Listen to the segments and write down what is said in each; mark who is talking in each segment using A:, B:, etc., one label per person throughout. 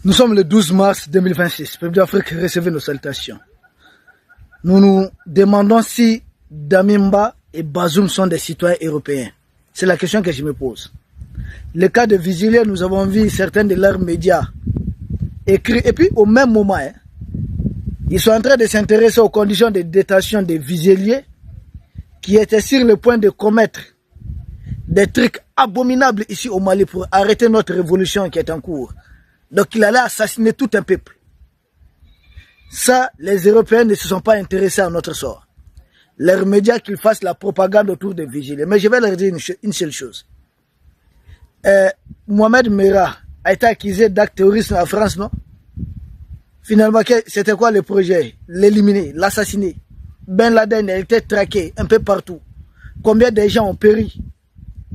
A: Nous sommes le 12 mars 2026. Peuple d'Afrique, recevez nos salutations. Nous nous demandons si Damimba et Bazoum sont des citoyens européens. C'est la question que je me pose. Le cas de Vigilier, nous avons vu certains de leurs médias écrits. Et puis au même moment, ils sont en train de s'intéresser aux conditions de détention des Vigiliers qui étaient sur le point de commettre des trucs abominables ici au Mali pour arrêter notre révolution qui est en cours. Donc il allait assassiner tout un peuple. Ça, les Européens ne se sont pas intéressés à notre sort. Leurs médias qu'ils fassent la propagande autour des Vigiliers. Mais je vais leur dire une seule chose. Mohamed Merah a été accusé d'acte terroriste en France, non? Finalement, c'était quoi le projet? L'éliminer, l'assassiner. Ben Laden a été traqué un peu partout. Combien de gens ont péri?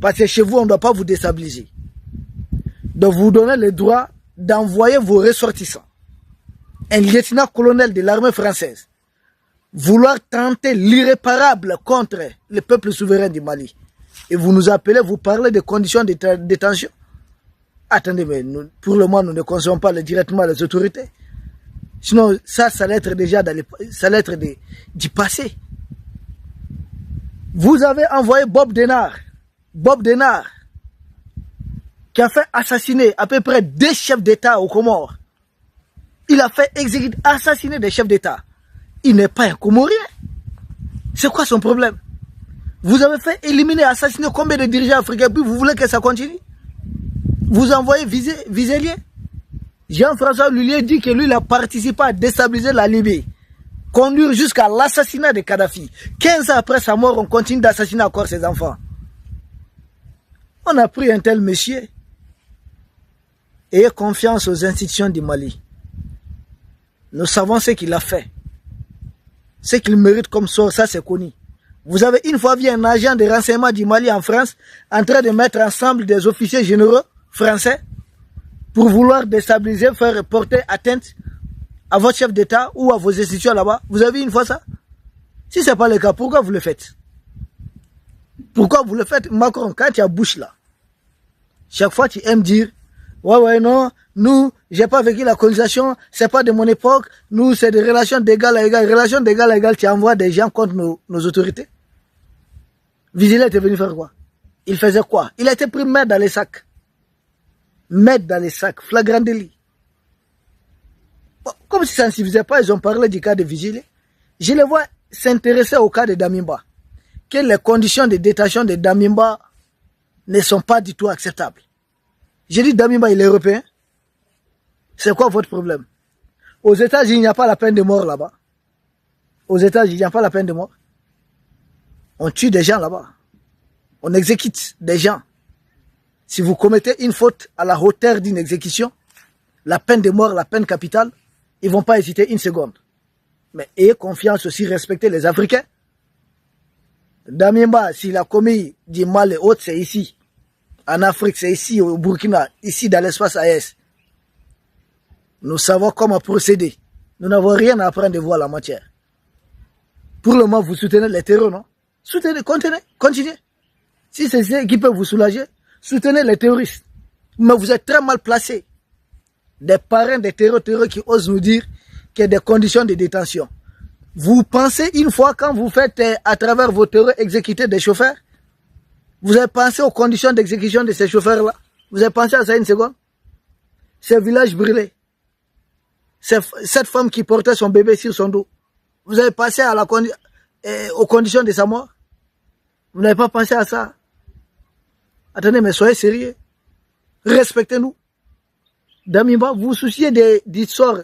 A: Parce que chez vous, on ne doit pas vous déstabiliser. Donc vous donnez le droit d'envoyer vos ressortissants. Un lieutenant-colonel de l'armée française vouloir tenter l'irréparable contre le peuple souverain du Mali. Et vous nous appelez, vous parlez des conditions de détention. Attendez, mais nous, pour le moment, nous ne concevons pas directement les autorités. Sinon, ça allait être déjà du passé. Vous avez envoyé Bob Denard, qui a fait assassiner à peu près 2 chefs d'État aux Comores. Il a fait assassiner des chefs d'État. Il n'est pas un Comorien. C'est quoi son problème? Vous avez fait éliminer, assassiner combien de dirigeants africains, puis vous voulez que ça continue? Vous envoyez Vigilier. Jean-François Lullier dit que lui, il a participé à déstabiliser la Libye, conduire jusqu'à l'assassinat de Kadhafi. 15 ans après sa mort, on continue d'assassiner encore ses enfants. On a pris un tel monsieur. Ayez confiance aux institutions du Mali. Nous savons ce qu'il a fait. Ce qu'il mérite comme sort, ça c'est connu. Vous avez une fois vu un agent de renseignement du Mali en France en train de mettre ensemble des officiers généraux français pour vouloir déstabiliser, faire porter atteinte à votre chef d'État ou à vos institutions là-bas. Vous avez vu une fois ça? Si ce n'est pas le cas, pourquoi vous le faites? Pourquoi vous le faites, Macron, quand tu as bouche là? Chaque fois tu aimes dire, ouais, non, nous, j'ai pas vécu la colonisation, c'est pas de mon époque, nous, c'est des relations d'égal à égal. Relations d'égal à égal, tu envoies des gens contre nos autorités. Vigilier était venu faire quoi? Il faisait quoi? Il a été pris mettre dans les sacs. Mettre dans les sacs, flagrant délit. Bon, comme si ça ne suffisait pas, ils ont parlé du cas de Vigilier. Je les vois s'intéresser au cas de Damimba. Que les conditions de détention de Damimba ne sont pas du tout acceptables. J'ai dit Damimba, il est européen. C'est quoi votre problème? Aux États-Unis, il n'y a pas la peine de mort là-bas. Aux États-Unis, il n'y a pas la peine de mort. On tue des gens là-bas. On exécute des gens. Si vous commettez une faute à la hauteur d'une exécution, la peine de mort, la peine capitale, ils ne vont pas hésiter une seconde. Mais ayez confiance aussi, respectez les Africains. Damimba, s'il a commis du mal et autres, c'est ici. En Afrique, c'est ici, au Burkina, ici dans l'espace AES. Nous savons comment procéder. Nous n'avons rien à apprendre de vous à la matière. Pour le moment, vous soutenez les terreurs, non? Soutenez, continuez. Si c'est ce qui peut vous soulager, soutenez les terroristes. Mais vous êtes très mal placés. Des parrains des terreurs qui osent nous dire qu'il y a des conditions de détention. Vous pensez une fois quand vous faites à travers vos terreurs exécuter des chauffeurs? Vous avez pensé aux conditions d'exécution de ces chauffeurs-là? Vous avez pensé à ça une seconde? Ces villages brûlés. Cette femme qui portait son bébé sur son dos. Vous avez pensé à aux conditions de sa mort? Vous n'avez pas pensé à ça? Attendez, mais soyez sérieux. Respectez-nous. Damimba, vous vous souciez du sort,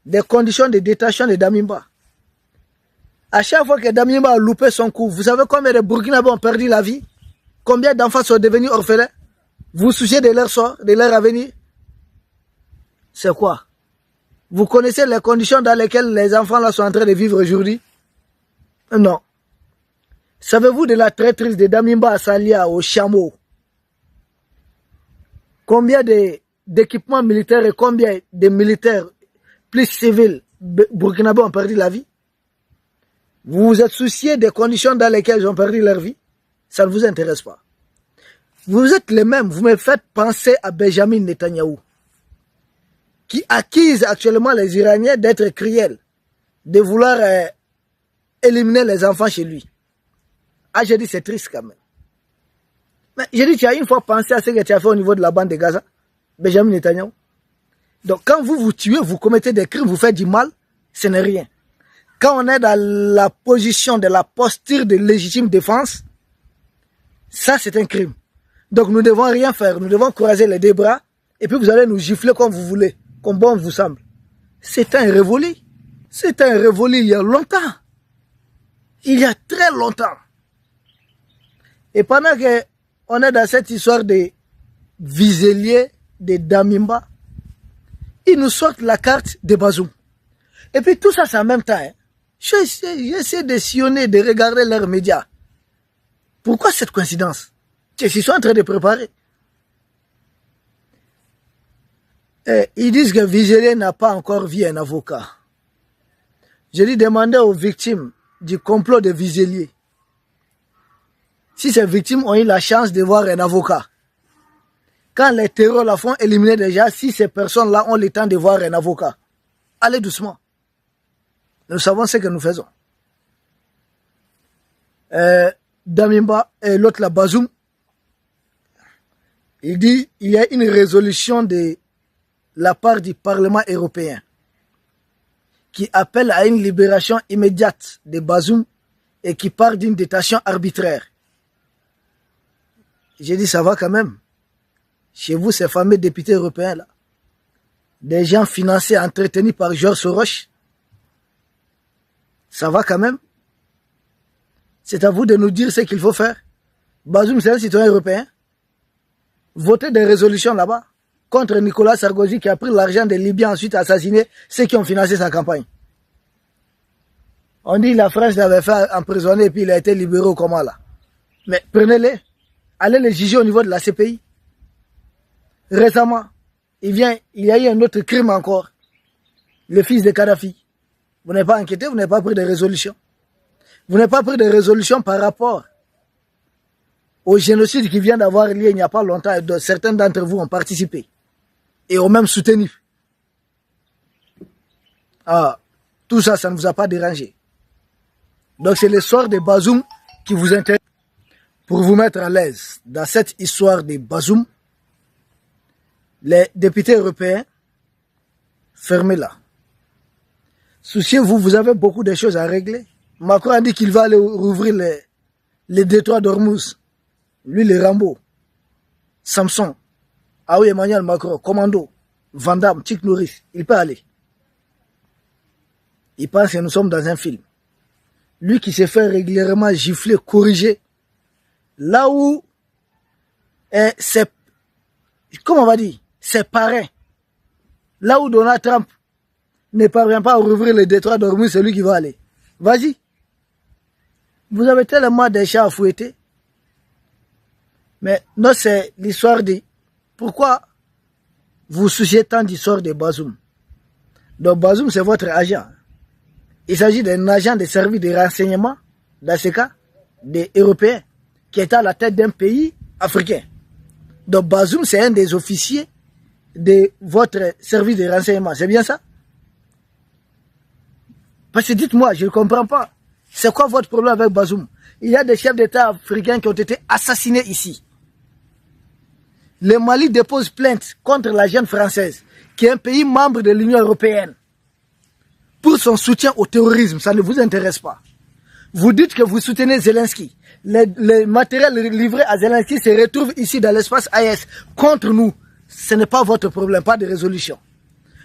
A: des conditions de détention de Damimba. À chaque fois que Damimba a loupé son coup, vous savez combien de Burkinabés ont perdu la vie? Combien d'enfants sont devenus orphelins? Vous vous souciez de leur sort, de leur avenir? C'est quoi? Vous connaissez les conditions dans lesquelles les enfants là sont en train de vivre aujourd'hui? Non. Savez-vous de la traîtrise de Damimba à Salia, au chameau? Combien d'équipements militaires et combien de militaires plus civils burkinabés ont perdu la vie? Vous vous êtes soucié des conditions dans lesquelles ils ont perdu leur vie? Ça ne vous intéresse pas. Vous êtes les mêmes, vous me faites penser à Benjamin Netanyahou. qui accuse actuellement les Iraniens d'être cruels, de vouloir éliminer les enfants chez lui. Ah, j'ai dit, c'est triste quand même. Mais j'ai dit, tu as une fois pensé à ce que tu as fait au niveau de la bande de Gaza, Benjamin Netanyahu. Donc, quand vous vous tuez, vous commettez des crimes, vous faites du mal, ce n'est rien. Quand on est dans la position de la posture de légitime défense, ça, c'est un crime. Donc, nous ne devons rien faire. Nous devons croiser les deux bras et puis vous allez nous gifler comme vous voulez, comme bon vous semble. C'est un révolu. C'est un révolu il y a longtemps. Il y a très longtemps. Et pendant qu'on est dans cette histoire de Vizelier, de Damimba, ils nous sortent la carte de Bazoum. Et puis tout ça, c'est en même temps. Hein. J'essaie de sillonner, de regarder leurs médias. Pourquoi cette coïncidence? Ils sont en train de préparer. Et ils disent que Vizelier n'a pas encore vu un avocat. Je lui demandais aux victimes du complot de Vizelier si ces victimes ont eu la chance de voir un avocat. Quand les terreurs la font éliminer déjà, si ces personnes-là ont le temps de voir un avocat, allez doucement. Nous savons ce que nous faisons. Damimba et l'autre, la Bazoum, il dit il y a une résolution de la part du Parlement européen qui appelle à une libération immédiate de Bazoum et qui part d'une détention arbitraire. J'ai dit, ça va quand même. Chez vous, ces fameux députés européens, là, des gens financés, entretenus par Georges Soros, ça va quand même. C'est à vous de nous dire ce qu'il faut faire. Bazoum, c'est un citoyen européen. Votez des résolutions là-bas contre Nicolas Sarkozy qui a pris l'argent des Libyens, ensuite assassiné ceux qui ont financé sa campagne. On dit la France l'avait fait emprisonner et puis il a été libéré au coma là. Mais prenez-les, allez les juger au niveau de la CPI. Récemment, il y a eu un autre crime encore. Le fils de Kadhafi. Vous n'avez pas enquêté, vous n'avez pas pris de résolution. Vous n'avez pas pris de résolution par rapport au génocide qui vient d'avoir lieu il n'y a pas longtemps et certains d'entre vous ont participé et ont même soutenu. Ah, tout ça, ça ne vous a pas dérangé. Donc c'est l'histoire de Bazoum qui vous intéresse. Pour vous mettre à l'aise dans cette histoire de Bazoum, les députés européens, fermez-la. Souciez-vous, vous avez beaucoup de choses à régler. Macron a dit qu'il va aller rouvrir les détroits d'Ormuz. Lui, les Rambo, Samson, ah oui, Emmanuel Macron, Commando, Van Damme, Chick Norris, il peut aller. Il pense que nous sommes dans un film. Lui qui s'est fait régulièrement gifler, corriger, là où c'est, comment on va dire, ses parrains, là où Donald Trump ne parvient pas à rouvrir les détroits d'Ormuz, c'est lui qui va aller. Vas-y. Vous avez tellement de chats à fouetter. Mais non, c'est l'histoire de pourquoi vous souciez tant d'histoire de Bazoum. Donc Bazoum, c'est votre agent. Il s'agit d'un agent de service de renseignement, dans ce cas, des Européens, qui est à la tête d'un pays africain. Donc Bazoum, c'est un des officiers de votre service de renseignement. C'est bien ça? Parce que dites-moi, je ne comprends pas. C'est quoi votre problème avec Bazoum? Il y a des chefs d'État africains qui ont été assassinés ici. Le Mali dépose plainte contre la jeune française, qui est un pays membre de l'Union européenne, pour son soutien au terrorisme. Ça ne vous intéresse pas. Vous dites que vous soutenez Zelensky. Les matériels livrés à Zelensky se retrouvent ici dans l'espace AES contre nous. Ce n'est pas votre problème, pas de résolution.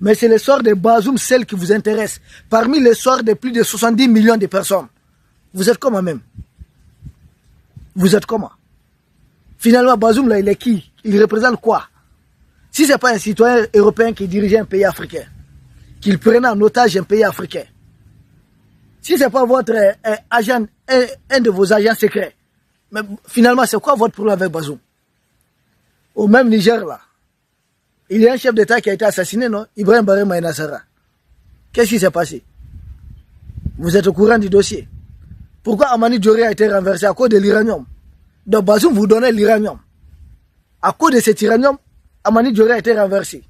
A: Mais c'est le sort de Bazoum, celle qui vous intéresse. Parmi les sorts de plus de 70 millions de personnes. Vous êtes comment même? Vous êtes comment? Finalement, Bazoum, là, il est qui? Il représente quoi? Si ce n'est pas un citoyen européen qui dirigeait un pays africain, qu'il prenait en otage un pays africain, si ce n'est pas votre agent, un de vos agents secrets, mais finalement, c'est quoi votre problème avec Bazoum? Au même Niger, là, il y a un chef d'État qui a été assassiné, non? Ibrahim Baré Maïnassara. Qu'est-ce qui s'est passé? Vous êtes au courant du dossier. Pourquoi Amani Dioré a été renversé? À cause de l'uranium. Donc Bazoum vous donnait l'uranium. À cause de cet uranium, Amani Dioré a été renversé.